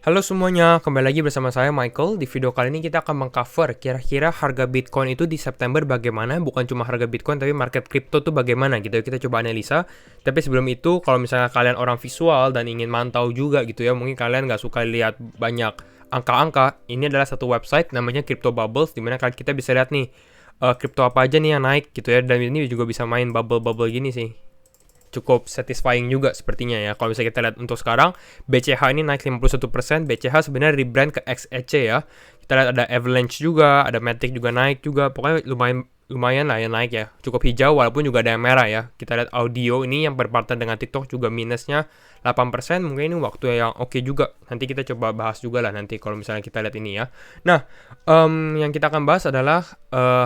Halo semuanya, kembali lagi bersama saya Michael. Di video kali ini kita akan mengcover kira-kira harga Bitcoin itu di September bagaimana. Bukan cuma harga Bitcoin, tapi market crypto tuh bagaimana gitu ya. Kita coba analisa. Tapi sebelum itu, kalau misalnya kalian orang visual dan ingin mantau juga gitu ya, mungkin kalian nggak suka lihat banyak angka-angka, ini adalah satu website namanya Crypto Bubbles, dimana kita bisa lihat nih, kripto apa aja nih yang naik gitu ya. Dan ini juga bisa main bubble-bubble gini sih. Cukup satisfying juga sepertinya ya. Kalau misalnya kita lihat untuk sekarang, BCH ini naik 51%. BCH sebenarnya rebrand ke XEC ya. Kita lihat ada Avalanche juga, ada Matic juga naik juga. Pokoknya lumayan lah yang naik ya. Cukup hijau walaupun juga ada yang merah ya. Kita lihat audio ini yang berpartner dengan TikTok juga minusnya 8%. Mungkin ini waktu yang oke juga. Nanti kita coba bahas juga lah nanti kalau misalnya kita lihat ini ya. Nah, yang kita akan bahas adalah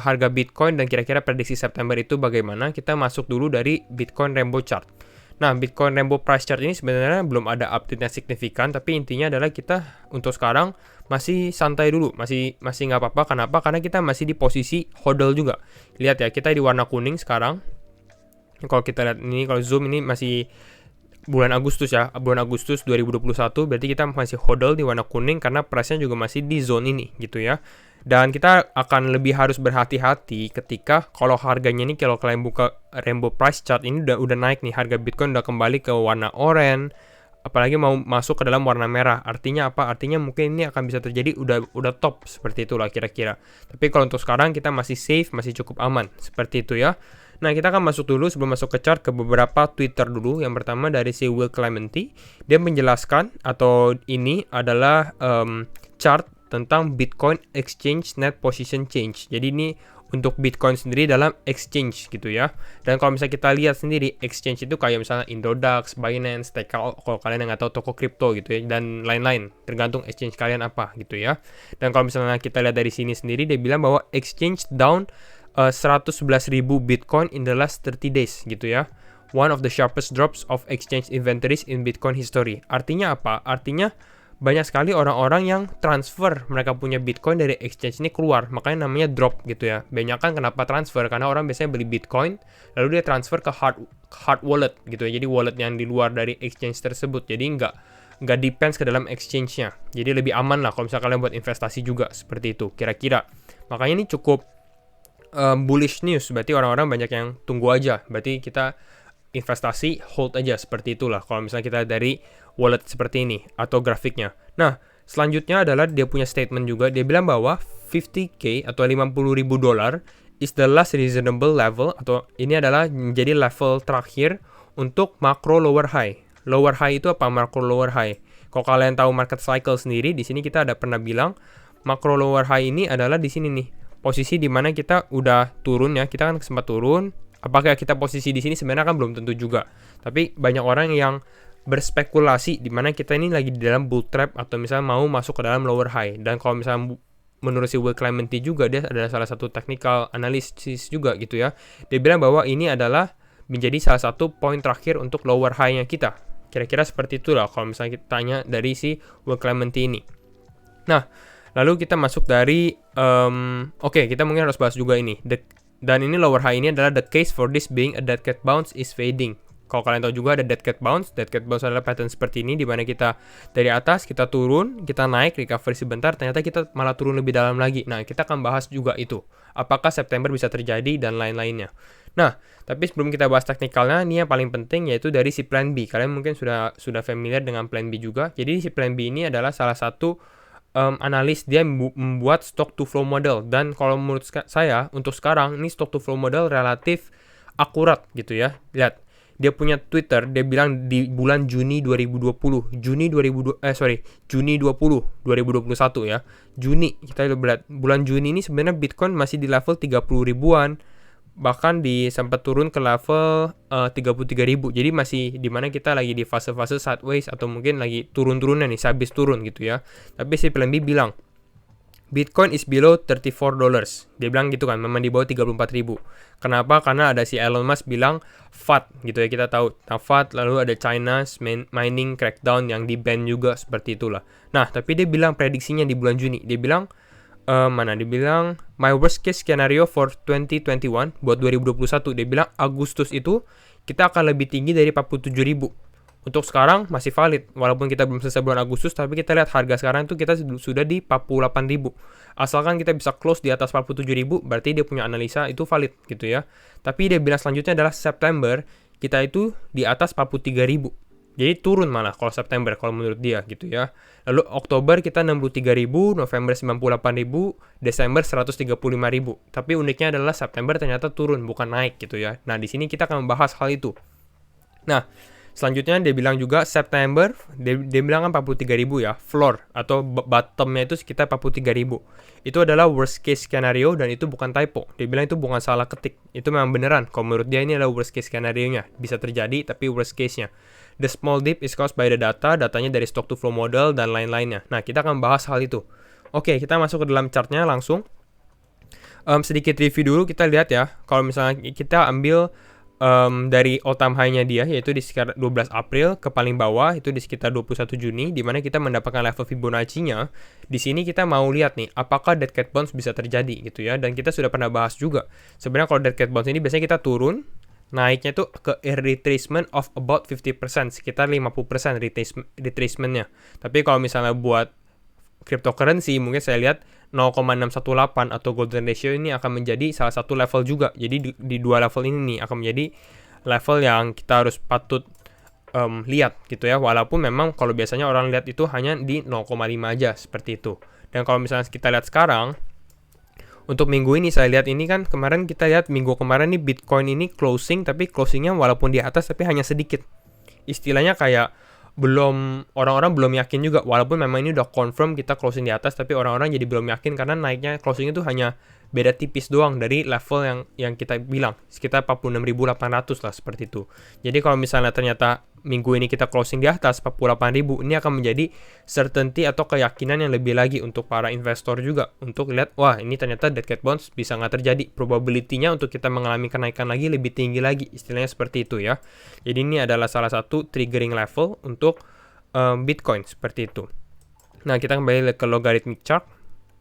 harga Bitcoin dan kira-kira prediksi September itu bagaimana. Kita masuk dulu dari Bitcoin Rainbow Chart. Nah, Bitcoin Rainbow Price Chart ini sebenarnya belum ada update yang signifikan, tapi intinya adalah kita untuk sekarang masih santai dulu, masih nggak apa-apa. Kenapa? Karena kita masih di posisi hodl juga. Lihat ya, kita di warna kuning sekarang. Kalau kita lihat ini, kalau zoom ini masih bulan Agustus ya, bulan Agustus 2021, berarti kita masih hodl di warna kuning karena price-nya juga masih di zone ini gitu ya. Dan kita akan lebih harus berhati-hati ketika kalau harganya ini, kalau kalian buka Rainbow Price Chart ini udah naik nih, harga Bitcoin udah kembali ke warna oranye, apalagi mau masuk ke dalam warna merah. Artinya apa? Artinya mungkin ini akan bisa terjadi udah top seperti itulah kira-kira. Tapi kalau untuk sekarang kita masih safe, masih cukup aman seperti itu ya. Nah, kita akan masuk dulu sebelum masuk ke chart ke beberapa Twitter dulu. Yang pertama dari si Will Clemente, dia menjelaskan atau ini adalah chart tentang Bitcoin Exchange Net Position Change. Jadi ini untuk Bitcoin sendiri dalam exchange gitu ya. Dan kalau misalnya kita lihat sendiri, exchange itu kayak misalnya Indodax, Binance, TKO, kalau kalian yang nggak tahu toko kripto gitu ya, dan lain-lain. Tergantung exchange kalian apa gitu ya. Dan kalau misalnya kita lihat dari sini sendiri, dia bilang bahwa exchange down 111.000 Bitcoin in the last 30 days gitu ya. One of the sharpest drops of exchange inventories in Bitcoin history. Artinya apa? Artinya banyak sekali orang-orang yang transfer mereka punya Bitcoin dari exchange ini keluar. Makanya namanya drop gitu ya. Banyak kan kenapa transfer? Karena orang biasanya beli Bitcoin lalu dia transfer ke hard wallet gitu ya. Jadi wallet yang di luar dari exchange tersebut. Jadi nggak depends ke dalam exchange-nya. Jadi lebih aman lah kalau misalnya kalian buat investasi juga seperti itu kira-kira. Makanya ini cukup bullish news, berarti orang-orang banyak yang tunggu aja, berarti kita investasi hold aja seperti itulah kalau misalnya kita dari wallet seperti ini atau grafiknya. Nah, selanjutnya adalah dia punya statement juga, dia bilang bahwa 50k atau $50,000 is the last reasonable level, atau ini adalah menjadi level terakhir untuk macro lower high. Lower high itu apa? Macro lower high. Kalau kalian tahu market cycle sendiri, di sini kita ada pernah bilang macro lower high ini adalah di sini nih. Posisi di mana kita udah turun ya, kita kan sempat turun. Apakah kita posisi di sini sebenarnya kan belum tentu juga. Tapi banyak orang yang berspekulasi di mana kita ini lagi di dalam bull trap atau misalnya mau masuk ke dalam lower high. Dan kalau misalnya menurut si Will Clemente juga, dia adalah salah satu technical analysis juga gitu ya. Dia bilang bahwa ini adalah menjadi salah satu poin terakhir untuk lower high-nya kita. Kira-kira seperti itulah kalau misalnya kita tanya dari si Will Clemente ini. Nah, lalu kita masuk dari, kita mungkin harus bahas juga ini. Dan ini lower high ini adalah the case for this being a dead cat bounce is fading. Kalau kalian tahu juga ada dead cat bounce. Dead cat bounce adalah pattern seperti ini, di mana kita dari atas, kita turun, kita naik, recovery sebentar, ternyata kita malah turun lebih dalam lagi. Nah, kita akan bahas juga itu. Apakah September bisa terjadi dan lain-lainnya. Nah, tapi sebelum kita bahas teknikalnya, ini yang paling penting yaitu dari si plan B. Kalian mungkin sudah familiar dengan plan B juga. Jadi si plan B ini adalah salah satu analis, dia membuat stock to flow model, dan kalau menurut saya untuk sekarang ini stock to flow model relatif akurat gitu ya. Lihat, dia punya Twitter, dia bilang di bulan Juni 2020, Juni 2021 ya. Juni, kita lihat bulan Juni ini sebenarnya Bitcoin masih di level 30 ribuan. Bahkan sempat turun ke level 33.000. Jadi masih di mana kita lagi di fase-fase sideways atau mungkin lagi turun-turunnya nih, habis turun gitu ya. Tapi si Plan B bilang Bitcoin is below $34. Dia bilang gitu kan, memang di bawah 34.000. Kenapa? Karena ada si Elon Musk bilang FUD gitu ya, kita tahu. Nah, FUD, lalu ada China's mining crackdown yang di ban juga seperti itulah. Nah, tapi dia bilang prediksinya di bulan Juni. Dia bilang dia bilang my worst case scenario for 2021 buat 2021, dia bilang Agustus itu kita akan lebih tinggi dari 47.000 Untuk sekarang masih valid, walaupun kita belum selesai bulan Agustus, tapi kita lihat harga sekarang itu kita sudah di 48.000. Asalkan kita bisa close di atas 47.000, berarti dia punya analisa itu valid gitu ya. Tapi dia bilang selanjutnya adalah September, kita itu di atas 43.000. Jadi turun malah kalau September, kalau menurut dia gitu ya. Lalu Oktober kita 63.000, November 98.000, Desember 135.000. Tapi uniknya adalah September ternyata turun, bukan naik gitu ya. Nah, di sini kita akan membahas hal itu. Nah, selanjutnya dia bilang juga September, dia bilang kan 43.000 ya, floor atau bottomnya itu sekitar 43.000. Itu adalah worst case scenario dan itu bukan typo. Dia bilang itu bukan salah ketik, itu memang beneran. Kalau menurut dia ini adalah worst case scenario-nya. Bisa terjadi tapi worst case-nya. The small dip is caused by the datanya dari stock to flow model dan lain-lainnya. Nah, kita akan bahas hal itu. Oke, kita masuk ke dalam chartnya langsung. Sedikit review dulu, kita lihat ya. Kalau misalnya kita ambil dari all time high-nya dia, yaitu di sekitar 12 April ke paling bawah itu di sekitar 21 Juni, di mana kita mendapatkan level Fibonacci-nya. Di sini kita mau lihat nih, apakah dead cat bounce bisa terjadi gitu ya. Dan kita sudah pernah bahas juga. Sebenarnya kalau dead cat bounce ini biasanya kita turun, naiknya tuh ke retracement of about 50%, sekitar 50% retracement-nya. Tapi kalau misalnya buat cryptocurrency, mungkin saya lihat 0,618 atau golden ratio ini akan menjadi salah satu level juga. Jadi di dua level ini nih akan menjadi level yang kita harus patut lihat gitu ya. Walaupun memang kalau biasanya orang lihat itu hanya di 0,5 aja seperti itu. Dan kalau misalnya kita lihat sekarang, untuk minggu ini saya lihat ini kan kemarin kita lihat minggu kemarin nih Bitcoin ini closing, tapi closingnya walaupun di atas tapi hanya sedikit. Istilahnya kayak orang-orang belum yakin juga, walaupun memang ini udah confirm kita closing di atas, tapi orang-orang jadi belum yakin karena naiknya closing itu hanya beda tipis doang dari level yang kita bilang sekitar 46.800 lah seperti itu. Jadi kalau misalnya ternyata minggu ini kita closing di atas 48.000, ini akan menjadi certainty atau keyakinan yang lebih lagi untuk para investor juga untuk lihat, wah ini ternyata dead cat bounce bisa nggak terjadi, probability-nya untuk kita mengalami kenaikan lagi lebih tinggi lagi, istilahnya seperti itu ya. Jadi ini adalah salah satu triggering level untuk Bitcoin seperti itu. Nah, kita kembali ke logarithmic chart.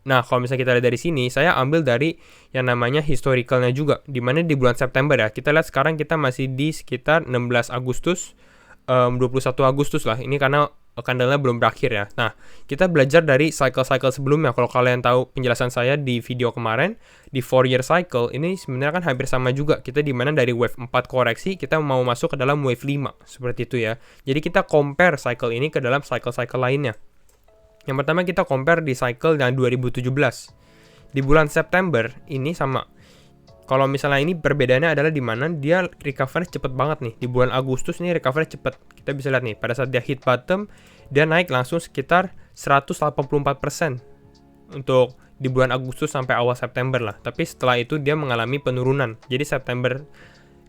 Nah, kalau misalnya kita lihat dari sini, saya ambil dari yang namanya historicalnya juga, di mana di bulan September ya. Kita lihat sekarang kita masih di sekitar 16 Agustus, 21 Agustus lah. Ini karena candlenya belum berakhir ya. Nah, kita belajar dari cycle-cycle sebelumnya. Kalau kalian tahu penjelasan saya di video kemarin, di 4-year cycle, ini sebenarnya kan hampir sama juga. Kita di mana dari wave 4 koreksi, kita mau masuk ke dalam wave 5. Seperti itu ya. Jadi kita compare cycle ini ke dalam cycle-cycle lainnya. Yang pertama kita compare di cycle yang 2017. Di bulan September ini sama. Kalau misalnya ini perbedaannya adalah di mana dia recovery cepet banget nih. Di bulan Agustus ini recovery cepet. Kita bisa lihat nih, pada saat dia hit bottom, dia naik langsung sekitar 184% untuk di bulan Agustus sampai awal September lah. Tapi setelah itu dia mengalami penurunan. Jadi September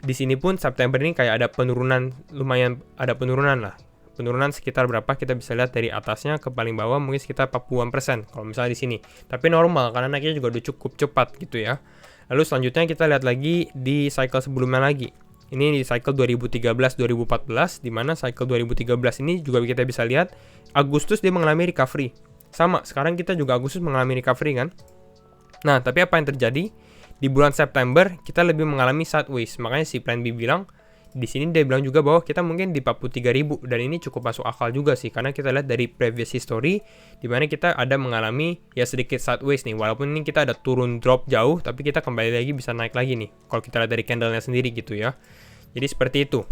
di sini pun September ini kayak ada penurunan, lumayan ada penurunan lah. Penurunan sekitar berapa kita bisa lihat dari atasnya ke paling bawah mungkin sekitar 40% kalau misalnya di sini. Tapi normal karena naiknya juga udah cukup cepat gitu ya. Lalu selanjutnya kita lihat lagi di cycle sebelumnya lagi. Ini di cycle 2013-2014 di mana cycle 2013 ini juga kita bisa lihat Agustus dia mengalami recovery. Sama, sekarang kita juga Agustus mengalami recovery kan. Nah, tapi apa yang terjadi? Di bulan September kita lebih mengalami sideways. Makanya si Plan B bilang di sini dia bilang juga bahwa kita mungkin di 43.000 dan ini cukup masuk akal juga sih karena kita lihat dari previous history di mana kita ada mengalami ya sedikit sideways nih, walaupun ini kita ada turun drop jauh tapi kita kembali lagi bisa naik lagi nih kalau kita lihat dari candlenya sendiri gitu ya. Jadi seperti itu.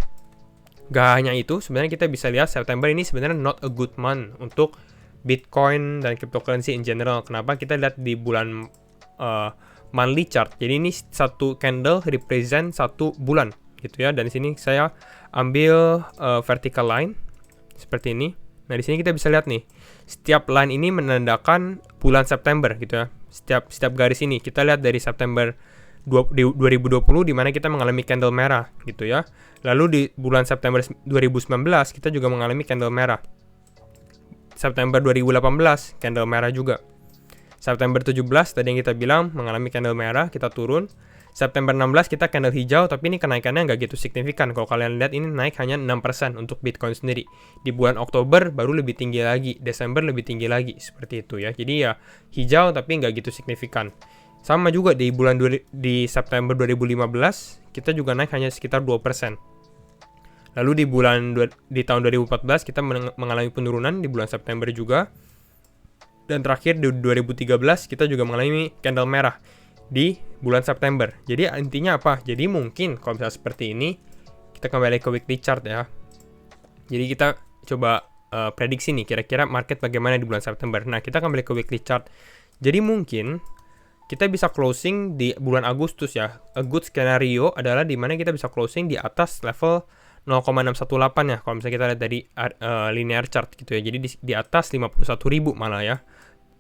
Gak hanya itu, sebenarnya kita bisa lihat September ini sebenarnya not a good month untuk Bitcoin dan cryptocurrency in general. Kenapa? Kita lihat di bulan monthly chart. Jadi ini satu candle represent satu bulan gitu ya. Dan di sini saya ambil vertical line seperti ini. Nah, di sini kita bisa lihat nih, setiap line ini menandakan bulan September gitu ya. Setiap garis ini kita lihat dari September 2020 di mana kita mengalami candle merah gitu ya. Lalu di bulan September 2019 kita juga mengalami candle merah. September 2018 candle merah juga. September 17 tadi yang kita bilang mengalami candle merah, kita turun. September 16 kita candle hijau, tapi ini kenaikannya nggak gitu signifikan. Kalau kalian lihat ini naik hanya 6% untuk Bitcoin sendiri. Di bulan Oktober baru lebih tinggi lagi, Desember lebih tinggi lagi, seperti itu ya. Jadi ya hijau tapi nggak gitu signifikan. Sama juga di di September 2015 kita juga naik hanya sekitar 2%. Lalu di tahun 2014 kita mengalami penurunan di bulan September juga. Dan terakhir di 2013 kita juga mengalami candle merah di bulan September. Jadi intinya apa? Jadi mungkin kalau misalnya seperti ini, kita kembali ke weekly chart ya. Jadi kita coba prediksi nih, kira-kira market bagaimana di bulan September. Nah, kita kembali ke weekly chart. Jadi mungkin kita bisa closing di bulan Agustus ya. A good scenario adalah di mana kita bisa closing di atas level 0,618 ya. Kalau misalnya kita lihat dari linear chart gitu ya. Jadi di atas 51.000 malah ya.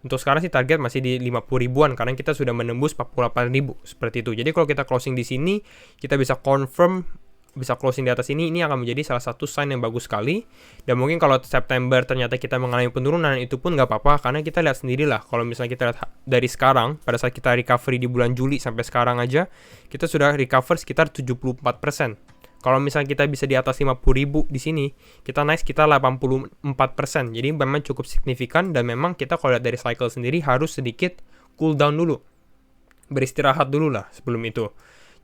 Untuk sekarang sih target masih di 50 ribuan karena kita sudah menembus 48.000 seperti itu. Jadi kalau kita closing di sini, kita bisa confirm bisa closing di atas ini akan menjadi salah satu sign yang bagus sekali. Dan mungkin kalau September ternyata kita mengalami penurunan, itu pun nggak apa-apa karena kita lihat sendirilah. Kalau misalnya kita lihat dari sekarang, pada saat kita recovery di bulan Juli sampai sekarang aja, kita sudah recover sekitar 74%. Kalau misalnya kita bisa di atas 50.000 di sini, kita naik sekitar 84%. Jadi memang cukup signifikan dan memang kita kalau lihat dari cycle sendiri harus sedikit cool down dulu. Beristirahat dulu lah sebelum itu.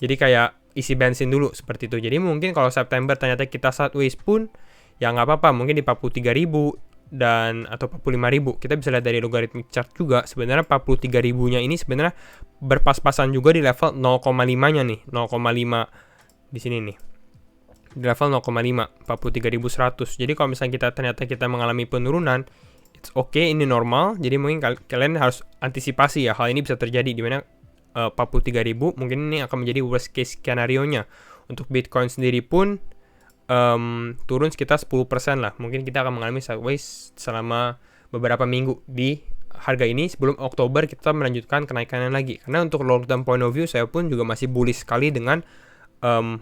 Jadi kayak isi bensin dulu seperti itu. Jadi mungkin kalau September ternyata kita sideways pun, ya nggak apa-apa. Mungkin di 43.000 dan atau 45.000. Kita bisa lihat dari logarithmic chart juga. Sebenarnya 43.000-nya ini sebenarnya berpas-pasan juga di level 0,5-nya nih. 0,5 di sini nih. Di level 0,5, 43.100. Jadi kalau misalnya ternyata kita mengalami penurunan, it's okay, ini normal. Jadi mungkin kalian harus antisipasi ya, hal ini bisa terjadi di mana 43.000 mungkin ini akan menjadi worst case skenario-nya. Untuk Bitcoin sendiri pun turun sekitar 10% lah. Mungkin kita akan mengalami sideways selama beberapa minggu di harga ini sebelum Oktober kita melanjutkan kenaikannya lagi. Karena untuk long term point of view saya pun juga masih bullish sekali dengan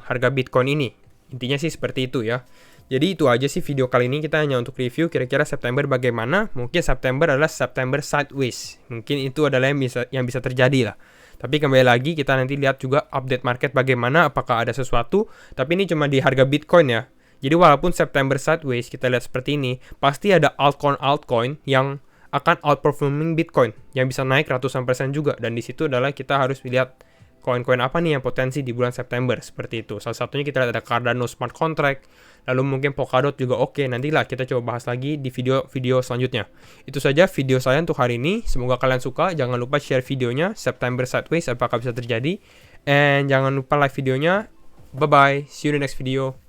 harga Bitcoin ini. Intinya sih seperti itu ya. Jadi itu aja sih video kali ini, kita hanya untuk review kira-kira September bagaimana. Mungkin September adalah September sideways. Mungkin itu adalah yang bisa terjadi lah. Tapi kembali lagi kita nanti lihat juga update market bagaimana, apakah ada sesuatu. Tapi ini cuma di harga Bitcoin ya. Jadi walaupun September sideways kita lihat seperti ini, pasti ada altcoin yang akan outperforming Bitcoin yang bisa naik ratusan persen juga. Dan di situ adalah kita harus lihat koin-koin apa nih yang potensi di bulan September seperti itu. Salah satunya kita lihat ada Cardano Smart Contract, lalu mungkin Polkadot juga oke. Nantilah kita coba bahas lagi di video selanjutnya. Itu saja video saya untuk hari ini. Semoga kalian suka. Jangan lupa share videonya September sideways apakah bisa terjadi. And jangan lupa like videonya. Bye bye. See you in the next video.